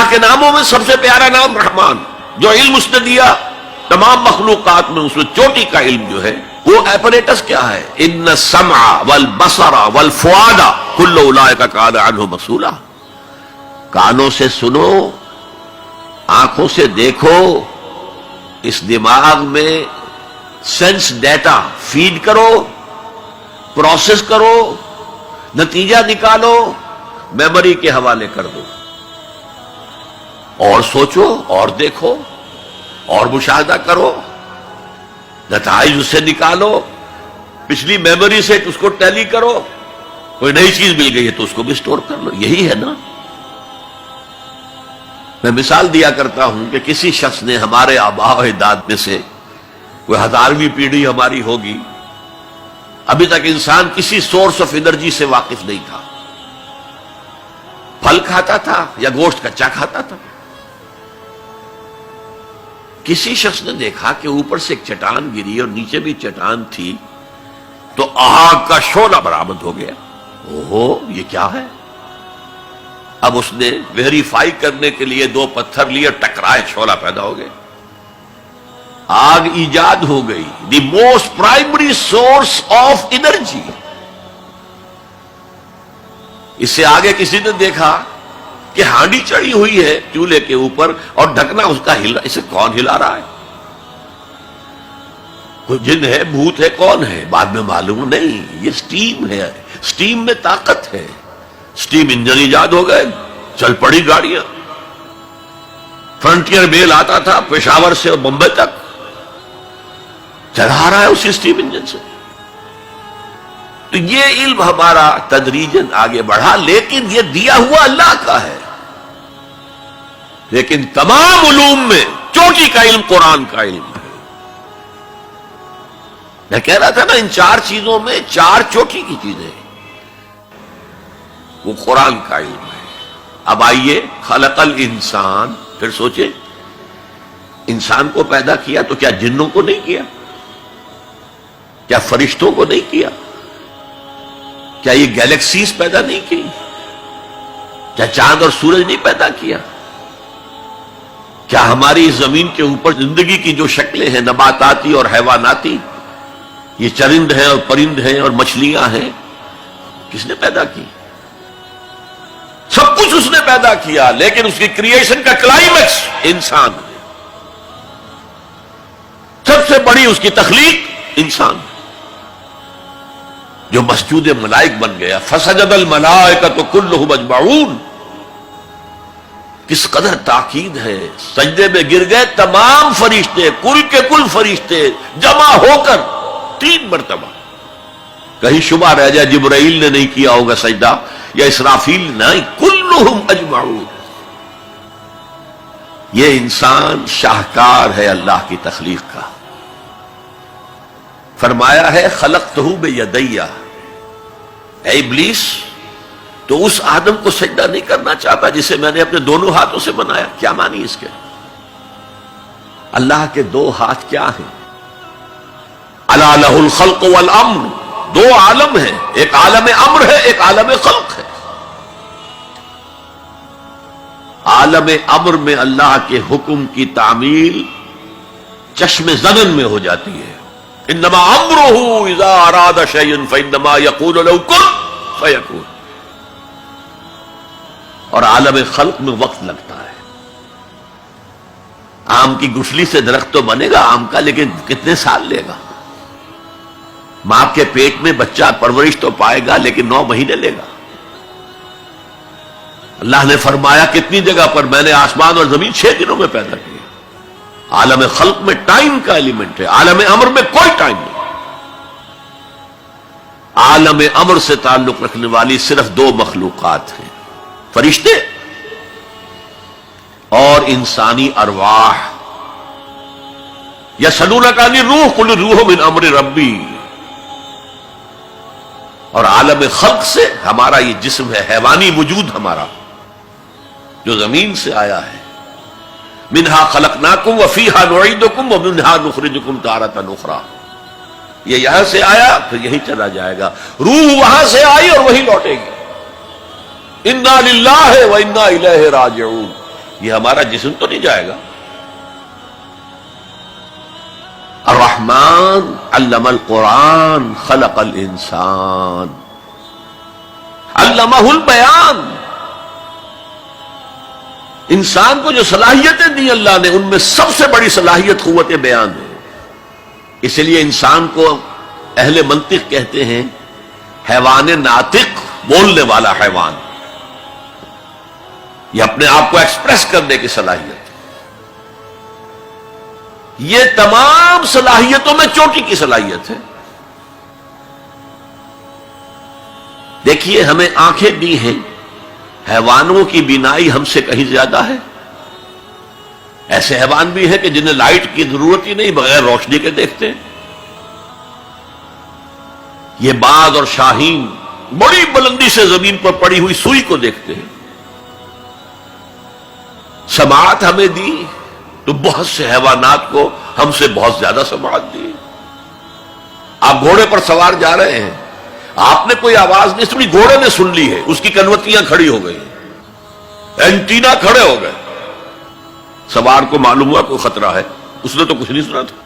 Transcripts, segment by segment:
کے ناموں میں سب سے پیارا نام رحمان، جو علم اس نے دیا تمام مخلوقات میں، اس میں چوٹی کا علم جو ہے وہ ایپریٹس کیا ہے؟ ان السمع والبصر والفؤاد کل اولئک کان عنہ مسئولا. کانوں سے سنو، آنکھوں سے دیکھو، اس دماغ میں سینس ڈیٹا فیڈ کرو، پروسیس کرو، نتیجہ نکالو، میموری کے حوالے کر دو، اور سوچو اور دیکھو اور مشاہدہ کرو، نتائج اس سے نکالو، پچھلی میموری سے اس کو ٹیلی کرو، کوئی نئی چیز مل گئی ہے تو اس کو بھی سٹور کر لو. یہی ہے نا. میں مثال دیا کرتا ہوں کہ کسی شخص نے ہمارے آباء و اجداد میں سے کوئی 1000ویں پیڑھی ہماری ہوگی، ابھی تک انسان کسی سورس آف انرجی سے واقف نہیں تھا. پھل کھاتا تھا یا گوشت کچا کھاتا تھا. کسی شخص نے دیکھا کہ اوپر سے ایک چٹان گری اور نیچے بھی چٹان تھی، تو آگ کا شعلہ برآمد ہو گیا. اوہو، یہ کیا ہے؟ اب اس نے ویریفائی کرنے کے لیے 2 پتھر لیے، ٹکرائے، شعلہ پیدا ہو گئے، آگ ایجاد ہو گئی. The most primary source of energy. اس سے آگے کسی نے دیکھا کہ ہانڈی چڑھی ہوئی ہے چولہے کے اوپر اور ڈھکنا اس کا ہلا، اسے کون ہلا رہا ہے؟ کوئی جن ہے، بھوت ہے، کون ہے؟ بعد میں معلوم نہیں، یہ سٹیم ہے، سٹیم میں طاقت ہے. سٹیم انجن ایجاد ہو گئے، چل پڑی گاڑیاں. فرنٹیئر میل آتا تھا پشاور سے بمبئی تک، چلا رہا ہے اسی سٹیم انجن سے. تو یہ علم ہمارا تدریجاً آگے بڑھا، لیکن یہ دیا ہوا اللہ کا ہے. لیکن تمام علوم میں چوٹی کا علم قرآن کا علم ہے. میں کہہ رہا تھا نا، ان 4 چیزوں میں 4 چوٹی کی چیزیں ہیں. وہ قرآن کا علم ہے. اب آئیے، خلق الانسان، پھر سوچے انسان کو پیدا کیا تو کیا جنوں کو نہیں کیا؟ کیا فرشتوں کو نہیں کیا؟ کیا یہ گیلیکسیز پیدا نہیں کی؟ کیا چاند اور سورج نہیں پیدا کیا؟ کیا ہماری زمین کے اوپر زندگی کی جو شکلیں ہیں، نباتاتی اور حیواناتی، یہ چرند ہیں اور پرند ہیں اور مچھلیاں ہیں، کس نے پیدا کی؟ سب کچھ اس نے پیدا کیا، لیکن اس کی کریشن کا کلائمیکس انسان ہے. سب سے بڑی اس کی تخلیق انسان ہے، جو مسجود ملائک بن گیا. فسجد الملائکۃ کلھم اجمعون. کس قدر تاکید ہے، سجدے میں گر گئے تمام فرشتے، کل کے کل فرشتے جمع ہو کر 3 مرتبہ. کہیں شبہ رہ جائے جبرائیل نے نہیں کیا ہوگا سجدہ یا اسرافیل، نہیں، کلھم اجمعون. یہ انسان شاہکار ہے اللہ کی تخلیق کا. فرمایا ہے خلقتہ بیدیہ. اے ابلیس، تو اس آدم کو سجدہ نہیں کرنا چاہتا جسے میں نے اپنے دونوں ہاتھوں سے بنایا. کیا معنی اس کے؟ اللہ کے 2 ہاتھ کیا ہیں؟ الا لہ الخلق والامر. 2 عالم ہیں، ایک عالم امر ہے، ایک عالم خلق ہے. عالم امر میں اللہ کے حکم کی تعمیل چشم زنن میں ہو جاتی ہے. انما امرہ اذا اراد شیئا فانما یقول له کن فیکون. اور عالم خلق میں وقت لگتا ہے. آم کی گٹھلی سے درخت تو بنے گا آم کا، لیکن کتنے سال لے گا؟ ماں کے پیٹ میں بچہ پرورش تو پائے گا، لیکن 9 مہینے لے گا. اللہ نے فرمایا کتنی جگہ پر میں نے آسمان اور زمین 6 دنوں میں پیدا کیا. عالم خلق میں ٹائم کا ایلیمنٹ ہے، عالم امر میں کوئی ٹائم نہیں. عالم امر سے تعلق رکھنے والی صرف 2 مخلوقات ہیں، فرشتے اور انسانی ارواح. یسألونک عن الروح قل الروح من امر ربی. اور عالم خلق سے ہمارا یہ جسم ہے، حیوانی وجود ہمارا جو زمین سے آیا ہے. منہا خلقناکم وفیہا نعیدکم ومنہا نخرجکم تارۃ اخری. یہ یہاں سے آیا پھر یہی چلا جائے گا. روح وہاں سے آئی اور وہی لوٹے گی. انا للہ وانا الیہ راجعون. یہ ہمارا جسم تو نہیں جائے گا. الرحمن علم القرآن خلق الانسان علمہ البیان. انسان کو جو صلاحیتیں دی اللہ نے، ان میں سب سے بڑی صلاحیت قوت بیان ہے. اس لیے انسان کو اہل منطق کہتے ہیں حیوان ناطق، بولنے والا حیوان. یہ اپنے آپ کو ایکسپریس کرنے کی صلاحیت. یہ تمام صلاحیتوں میں چوٹی کی صلاحیت ہے. دیکھیے ہمیں آنکھیں دی ہیں، حیوانوں کی بینائی ہم سے کہیں زیادہ ہے. ایسے حیوان بھی ہیں کہ جنہیں لائٹ کی ضرورت ہی نہیں، بغیر روشنی کے دیکھتے ہیں. یہ باز اور شاہین بڑی بلندی سے زمین پر پڑی ہوئی سوئی کو دیکھتے ہیں. سماعت ہمیں دی تو بہت سے حیوانات کو ہم سے بہت زیادہ سماعت دی. آپ گھوڑے پر سوار جا رہے ہیں، آپ نے کوئی آواز نہیں سنی، گھوڑے نے سن لی ہے، اس کی کنوتیاں کھڑی ہو گئی، اینٹینا کھڑے ہو گئے. سوار کو معلوم ہوا کوئی خطرہ ہے، اس نے تو کچھ نہیں سنا تھا.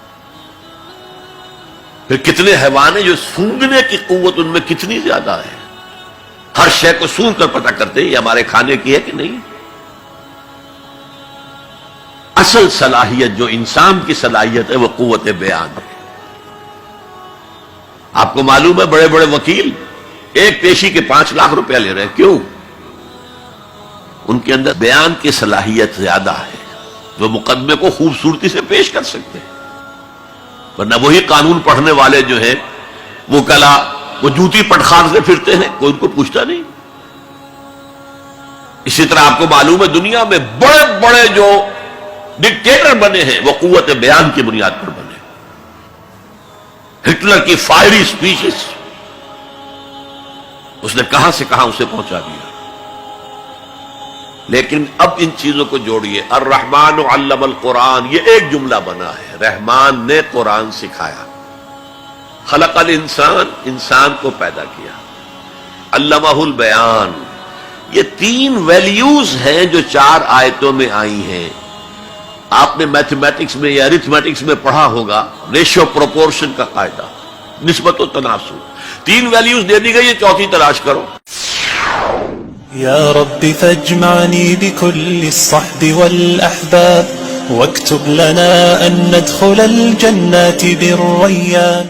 پھر کتنے حیوان ہیں جو سونگنے کی قوت ان میں کتنی زیادہ ہے، ہر شے کو سونگ کر پتہ کرتے ہیں یہ ہمارے کھانے کی ہے کہ نہیں. اصل صلاحیت جو انسان کی صلاحیت ہے وہ قوت بیان ہے. آپ کو معلوم ہے بڑے بڑے وکیل ایک پیشی کے 5 لاکھ روپیہ لے رہے ہیں. کیوں؟ ان کے اندر بیان کی صلاحیت زیادہ ہے، وہ مقدمے کو خوبصورتی سے پیش کر سکتے ہیں. ورنہ وہی قانون پڑھنے والے جو ہیں وہ کلا وہ جوتی پٹخار سے پھرتے ہیں، کوئی ان کو پوچھتا نہیں. اسی طرح آپ کو معلوم ہے دنیا میں بڑے بڑے جو ڈکٹیٹر بنے ہیں وہ قوت بیان کی بنیاد پر بنے. ہٹلر کی فائری سپیچز اس نے کہاں سے کہاں اسے پہنچا دیا. لیکن اب ان چیزوں کو جوڑیے. الرحمن علم القرآن، یہ ایک جملہ بنا ہے، رحمان نے قرآن سکھایا. خلق الانسان، انسان کو پیدا کیا. علمہ البیان، یہ 3 ویلیوز ہیں جو 4 آیتوں میں آئی ہیں. آپ نے میتھمیٹکس میں یا ارتھمیٹکس میں پڑھا ہوگا ریشو پروپورشن کا قاعدہ، نسبت و تناسب. 3 ویلیوز دے دی گئی ہے، 4تھی تلاش کرو. یا رب فاجمعنی بكل الصحب والأحباب واكتب لنا أن ندخل الجنات بالريان.